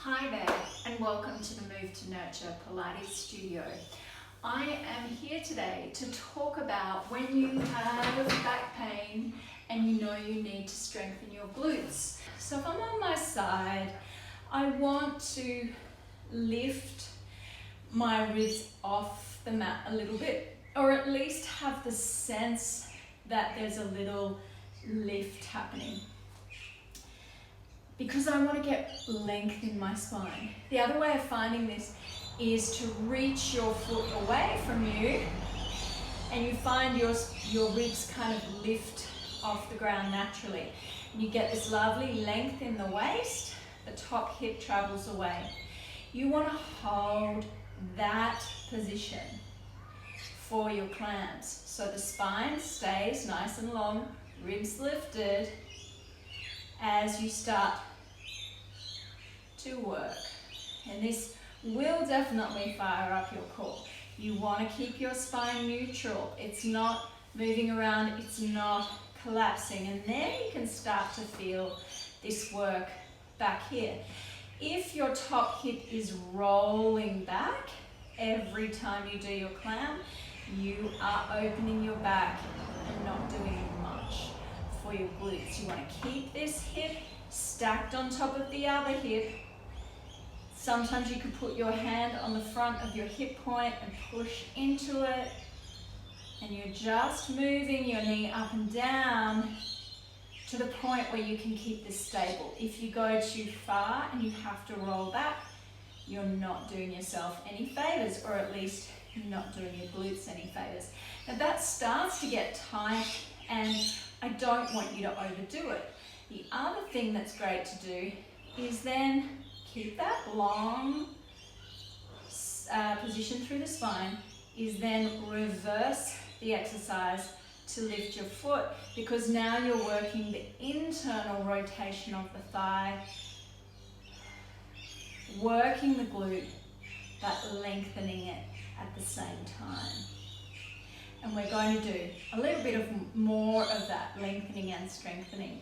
Hi there and welcome to the Move to Nurture Pilates Studio. I am here today to talk about when you have back pain and you know you need to strengthen your glutes. So if I'm on my side, I want to lift my ribs off the mat a little bit, or at least have the sense that there's a little lift happening, because I want to get length in my spine. The other way of finding this is to reach your foot away from you and you find your ribs kind of lift off the ground naturally. You get this lovely length in the waist, the top hip travels away. You want to hold that position for your clams. So the spine stays nice and long, ribs lifted, as you start to work. And this will definitely fire up your core. You want to keep your spine neutral. It's not moving around, it's not collapsing. And then you can start to feel this work back here. If your top hip is rolling back every time you do your clam, you are opening your back and not doing much for your glutes. You want to keep this hip stacked on top of the other hip. Sometimes you could put your hand on the front of your hip point and push into it, and you're just moving your knee up and down to the point where you can keep this stable. If you go too far and you have to roll back, you're not doing yourself any favors, or at least you're not doing your glutes any favors. Now that starts to get tight, and I don't want you to overdo it. The other thing that's great to do is then keep that long position through the spine, is then reverse the exercise to lift your foot, because now you're working the internal rotation of the thigh, working the glute, but lengthening it at the same time. And we're going to do a little bit more of that lengthening and strengthening.